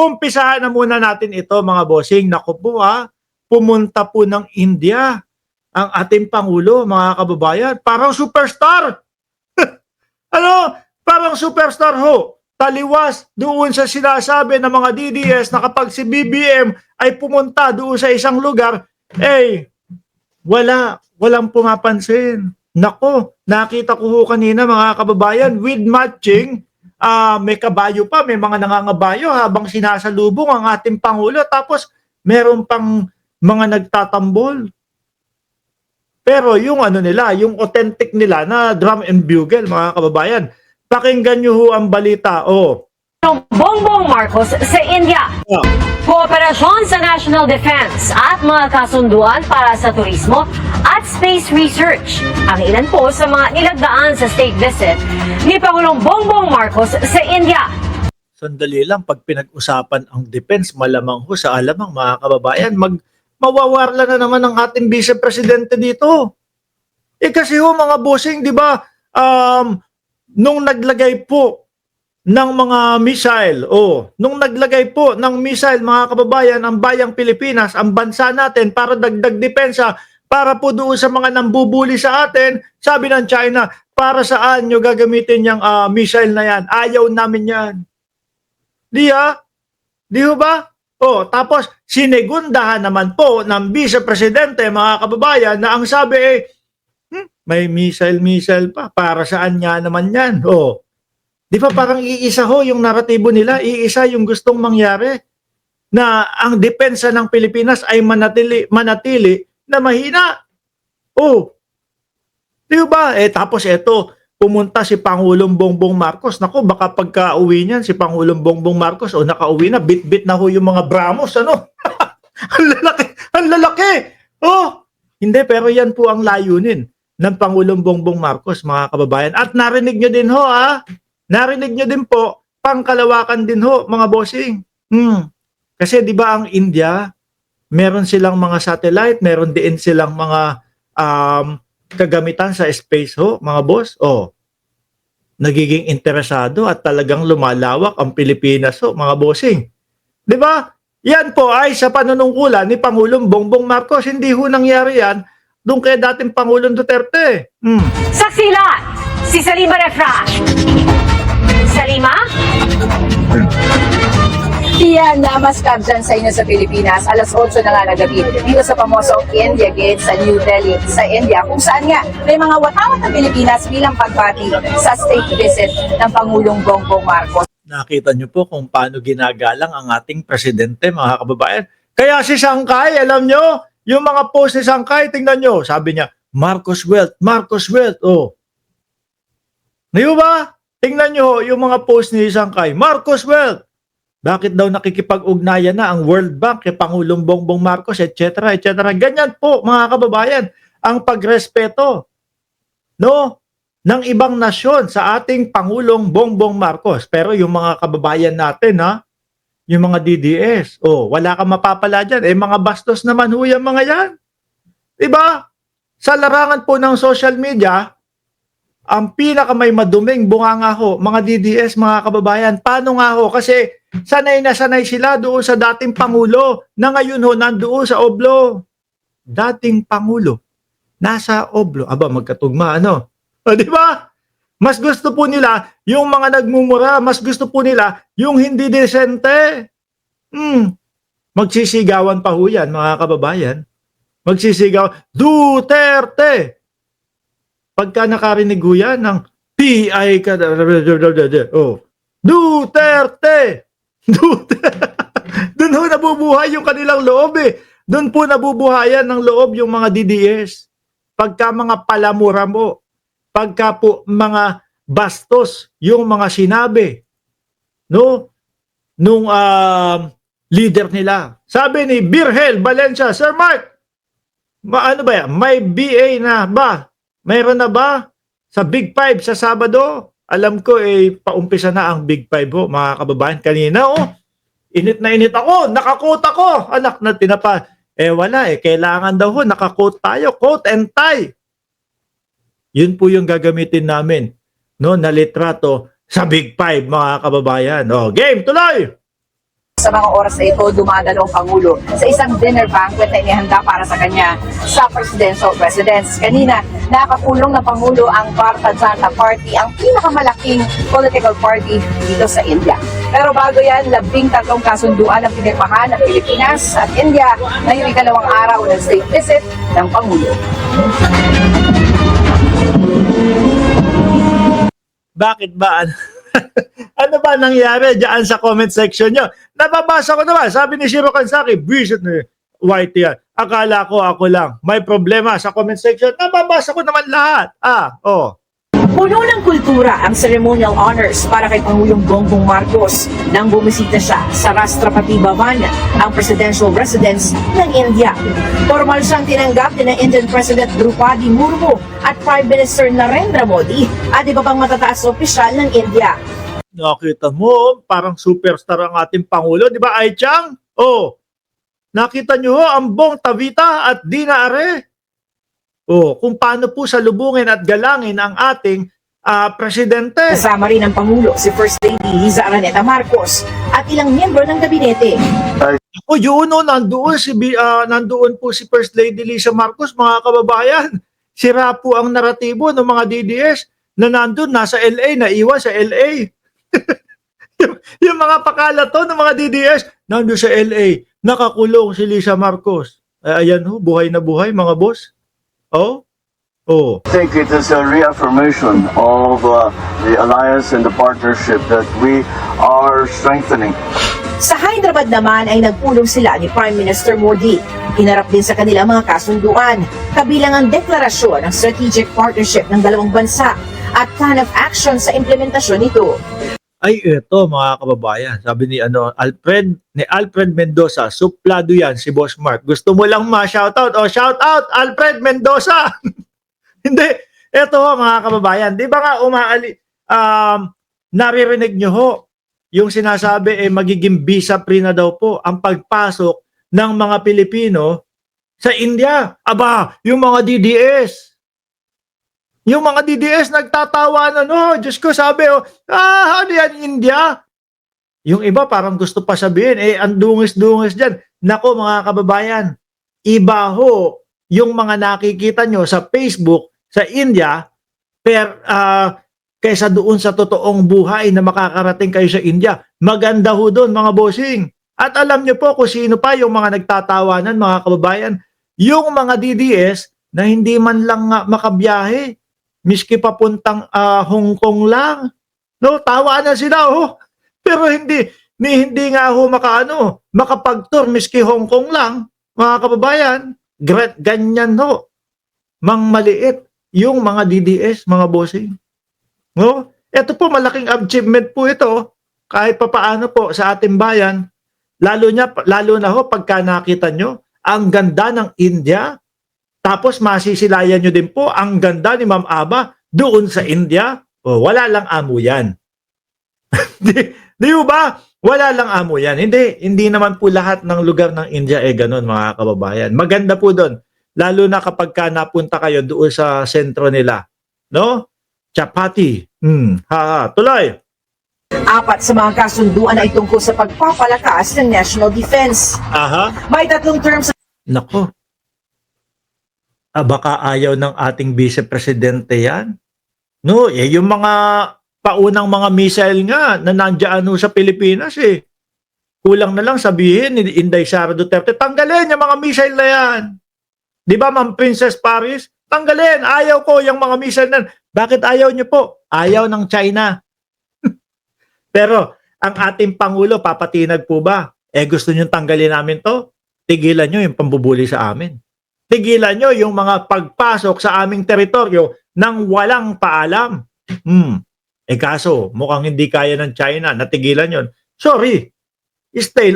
umpisahan na muna natin ito mga bossing. Naku po pumunta po ng India ang ating Pangulo, mga kababayan. Parang superstar. Ano? Parang superstar ho. Taliwas doon sa sinasabi ng mga DDS na kapag si BBM ay pumunta doon sa isang lugar, walang pumapansin. Nako, nakita ko ho kanina mga kababayan, with matching, may kabayo pa, may mga nangangabayo habang sinasalubong ang ating Pangulo. Tapos meron pang mga nagtatambol. Pero yung ano nila, yung authentic nila na drum and bugle, mga kababayan, pakinggan nyo ho ang balita. Bongbong Marcos sa India. Kooperasyon sa National Defense at mga kasunduan para sa turismo at space research. Ang ilan po sa mga nilagdaan sa state visit ni Pangulong Bongbong Marcos sa India. Sandali lang, pag pinag-usapan ang defense, malamang ho sa alamang mga kababayan, mawawarla na naman ang ating Vice Presidente dito. Kasi ho mga bossing, di ba, nung naglagay po ng mga missile, nung naglagay po ng missile mga kababayan, ang bayang Pilipinas, ang bansa natin para dagdag depensa, para po doon sa mga nambubuli sa atin, sabi ng China, para saan nyo gagamitin yung missile na yan? Ayaw namin yan. Di ho ba? Tapos sinegundahan naman po ng Vice Presidente mga kababayan na ang sabi may missile pa. Para saan nga naman yan? Di ba parang iisa ho yung naratibo nila, iisa yung gustong mangyari na ang depensa ng Pilipinas ay manatili na mahina. Di ba? Tapos eto, pumunta si Pangulong Bongbong Marcos. Naku, baka pagka-uwi niyan si Pangulong Bongbong Marcos nakauwi na, bit-bit na ho yung mga bramos, ano? Ang lalaki! Hindi, pero yan po ang layunin ng Pangulong Bongbong Marcos, mga kababayan. At narinig nyo din ho, narinig nyo din po, pangkalawakan din ho, mga bossing. Kasi di ba ang India, meron silang mga satellite, meron din silang mga kagamitan sa space ho, mga boss. Nagiging interesado at talagang lumalawak ang Pilipinas ho, mga bossing. Di ba? Yan po ay sa panunungkulan ni Pangulong Bongbong Marcos. Hindi ho nangyari yan doon kay dating Pangulong Duterte. Saksilan, si Salima Refrash. Salima? Yan, namaskab dyan sa inyo sa Pilipinas. Alas 8 na nga na gabi dito sa pamosong India Gate sa New Delhi, sa India, kung saan nga may mga watawat ng Pilipinas bilang pagbati sa state visit ng Pangulong Bongbong Marcos. Nakita nyo po kung paano ginagalang ang ating presidente, mga kababayan. Kaya si Sangkay, alam nyo, yung mga post ni Sangkay, tingnan nyo, sabi niya, Marcos Wealth, Marcos Wealth. Di ba? Tingnan nyo yung mga post ni Sangkay, Marcos Wealth. Bakit daw nakikipag-ugnayan na ang World Bank kay Pangulong Bongbong Marcos, etc., etc. Ganyan po, mga kababayan, ang pagrespeto ng ibang nasyon sa ating Pangulong Bongbong Marcos. Pero yung mga kababayan natin, yung mga DDS, wala kang mapapala dyan. Mga bastos naman ho yung mga yan. Diba? Sa larangan po ng social media, ang pinaka may maduming bunganga ho, mga DDS, mga kababayan. Paano nga ho? Kasi sanay na sanay sila doon sa dating Pangulo na ngayon ho nandoon sa Oblo. Dating Pangulo, nasa Oblo. Aba, magkatugma, ano? Di ba? Mas gusto po nila yung mga nagmumura, mas gusto po nila yung hindi desente. Magsisigawan pa ho yan, mga kababayan. Magsisigaw, Duterte! Pagka nakarinig ho yan ng PI ka, Duterte! Doon ho nabubuhay yung kanilang loob Doon po nabubuhayan ng loob yung mga DDS. Pagka mga palamura mo, pagka po mga bastos yung mga sinabi nung leader nila. Sabi ni Virgel Valencia, Sir Mark, ano ba yan? May BA na ba? Mayroon na ba sa Big Five sa Sabado? Alam ko paumpisa na ang Big Five ho, mga kababayan. Kanina init na init ako, nakakot ako, anak na tinapa. Wala kailangan daw ho, nakakot tayo, coat and tie. Yun po yung gagamitin namin, na litrato sa Big Five, mga kababayan. Game, tuloy! Sa mga oras na ito, dumadalo ang Pangulo sa isang dinner banquet na inihanda para sa kanya sa presidential residence. Kanina, nakakulong na Pangulo ang Bharatiya Janata Party, ang pinakamalaking political party dito sa India. Pero bago yan, 13 kasunduan ang pinirmahan ng Pilipinas at India ngayong ikalawang araw ng state visit ng Pangulo. Bakit ba? Ano ba nangyari dyan sa comment section nyo? Nababasa ko naman. Sabi ni Shiro Kansaki, visit ni White yan. Akala ko ako lang. May problema sa comment section. Nababasa ko naman lahat. Puno ng kultura ang ceremonial honors para kay Pangulong Bongbong Marcos nang bumisita siya sa Rashtrapati Bhavan, ang presidential residence ng India. Formal siyang tinanggap ni Indian President Draupadi Murmu at Prime Minister Narendra Modi at iba pang matataas na opisyal ng India. Nakita mo, parang superstar ang ating Pangulo. Di ba, Ai Chang? Nakita nyo ang Bong Tavita at Dina Are? Kung paano po salubungin at galangin ang ating presidente. Kasama rin ng Pangulo si First Lady Liza Araneta Marcos at ilang miyembro ng gabinete. Nandoon po si First Lady Liza Marcos, mga kababayan. Sira po ang naratibo ng mga DDS na nandun, nasa LA, naiwan sa LA. yung mga pakalato ng mga DDS, nandun sa LA, nakakulong si Liza Marcos. Ayan ho, buhay na buhay, mga boss. I think it is a reaffirmation of the alliance and the partnership that we are strengthening. Sa Hyderabad naman ay nagpulong sila ni Prime Minister Modi. Hinarap din sa kanila mga kasunduan, kabilang ang deklarasyon ng strategic partnership ng dalawang bansa at plan of action sa implementasyon nito. Ay, ito mga kababayan. Sabi ni Alfred Mendoza, suplado yan si Boss Mark. Gusto mo lang ma-shoutout? Shoutout Alfred Mendoza! Hindi. Ito mga kababayan. Di ba nga naririnig nyo ho, yung sinasabi magiging visa-free na daw po ang pagpasok ng mga Pilipino sa India. Aba, yung mga DDS. Yung mga DDS nagtatawanan, Diyos ko, sabi, ano yan, India? Yung iba parang gusto pa sabihin, ang dungis-dungis dyan. Nako mga kababayan, iba ho yung mga nakikita nyo sa Facebook, sa India, kaysa doon sa totoong buhay na makakarating kayo sa India. Maganda ho doon mga bossing. At alam nyo po kung sino pa yung mga nagtatawanan, mga kababayan, yung mga DDS na hindi man lang makabiyahe. Miski papuntang Hong Kong lang. Tawa na sila Pero hindi nga makapag-tour miski Hong Kong lang, mga kababayan. Ganyan mang maliit yung mga DDS, mga bossing. Ito po malaking achievement po ito kahit papaano po sa ating bayan. Lalo na pagka nakita nyo ang ganda ng India. Tapos masisilayan nyo din po ang ganda ni Ma'am Aba doon sa India. Wala lang amo yan. Di ba? Wala lang amo yan. Hindi naman po lahat ng lugar ng India ganun mga kababayan. Maganda po doon. Lalo na kapag napunta kayo doon sa sentro nila. Chapati. Tuloy. 4 sa mga kasunduan ay tungkol sa pagpapalakas ng national defense. May 3 terms. Nako. Baka ayaw ng ating vice-presidente yan. Yung mga paunang mga missile nga na nandiyan sa Pilipinas Kulang na lang sabihin ni Inday Sara Duterte, tanggalin yung mga missile na yan. Di ba, Ma'am Princess Paris? Tanggalin, ayaw ko yung mga missile na. Bakit ayaw nyo po? Ayaw ng China. Pero ang ating Pangulo, papatinag po ba? Gusto nyo tanggalin namin to? Tigilan nyo yung pambubuli sa amin. Tigilan nyo yung mga pagpasok sa aming teritoryo nang walang paalam. Kaso, mukhang hindi kaya ng China, natigilan yon. Sorry, stay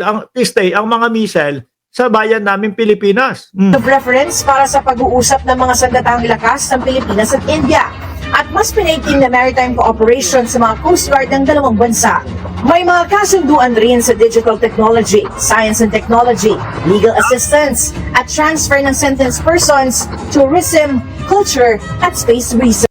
ang mga missile sa bayan namin Pilipinas. Of reference para sa pag-uusap ng mga sandatang lakas ng Pilipinas at India at mas pinaitim na maritime cooperation sa mga Coast Guard ng dalawang bansa. May mga kasunduan rin sa digital technology, science and technology, legal assistance, at transfer ng sentenced persons, tourism, culture, at space research.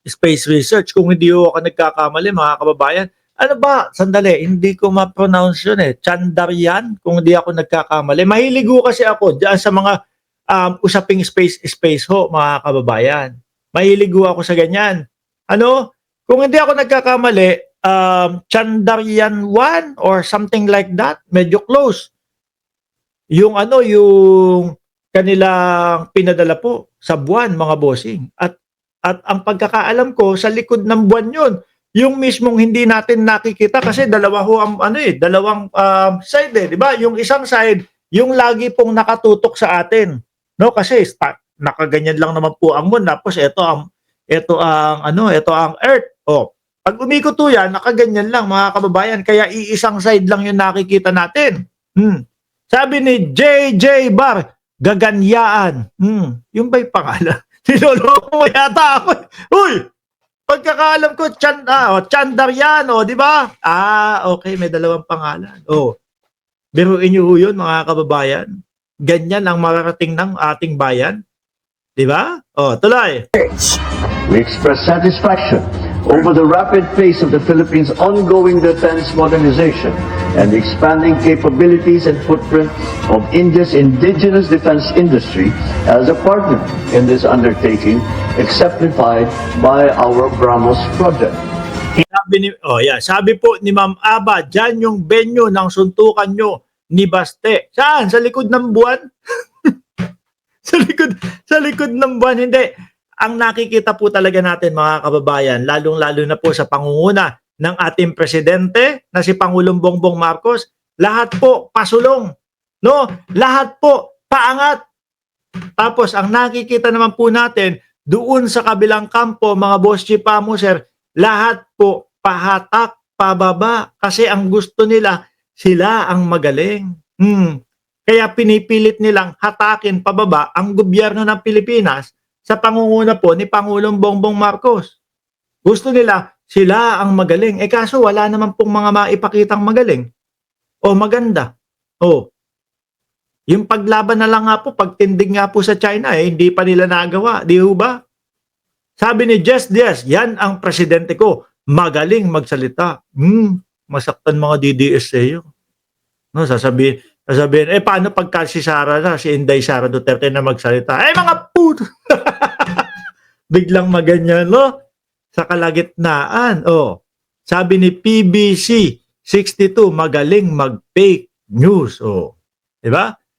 Space research, kung hindi ako nagkakamali mga kababayan, Ano ba? Sandali, hindi ko ma-pronounce yun eh. Chandaryan, kung hindi ako nagkakamali. Mahiligo kasi ako dyan sa mga usaping space ho, mga kababayan. Mahiligo ako sa ganyan. Ano? Kung hindi ako nagkakamali, Chandaryan 1 or something like that, medyo close. Yung ano, yung kanilang pinadala po sa buwan, mga bossing. At ang pagkakaalam ko, sa likod ng buwan yun, yung mismong hindi natin nakikita kasi dalawa ho ang ano eh, dalawang side eh, di ba? Yung isang side, yung lagi pong nakatutok sa atin. No, kasi nakaganyan lang naman po ang moon, tapos ito ang earth. Oh, pag umikot to yan, nakaganyan lang mga kababayan, kaya iisang side lang yung nakikita natin. Sabi ni JJ Bar, gaganyaan. Yung ba'y pangalan? Niloloko mo yata ako. Uy! Pagkakaalam ko, Chandaryan, di ba? Okay, may dalawang pangalan. Biruin niyo ho yun, mga kababayan. Ganyan ang mararating ng ating bayan. Di ba? Tuloy. We express satisfaction over the rapid pace of the Philippines' ongoing defense modernization and the expanding capabilities and footprint of India's indigenous defense industry as a partner in this undertaking, exemplified by our BrahMos project. Sabi po ni Ma'am Aba, dyan yung venue ng suntukan nyo ni Baste. Saan? Sa likod ng buwan? sa likod ng buwan, hindi. Ang nakikita po talaga natin, mga kababayan, lalong-lalo na po sa pangunguna ng ating presidente na si Pangulong Bongbong Marcos, lahat po pasulong, no? Lahat po paangat. Tapos ang nakikita naman po natin doon sa kabilang kampo, mga boss chief pamuser, lahat po pahatak, pababa kasi ang gusto nila sila ang magaling. Kaya pinipilit nilang hatakin pababa ang gobyerno ng Pilipinas sa pangunguna po ni Pangulong Bongbong Marcos. Gusto nila sila ang magaling. Kaso wala naman pong mga maipakitang magaling o maganda. Yung paglaban na lang nga po, pagtindig nga po sa China, hindi pa nila nagawa. Di ba? Sabi ni Jess Diaz, yan ang presidente ko. Magaling magsalita. Masaktan mga DDS sa'yo. No, sasabihin, paano pagka si Inday Sara Duterte na magsalita? Mga puto! Biglang maganyan, no? Sa kalagitnaan, sabi ni PBC 62, magaling mag-fake news, di ba?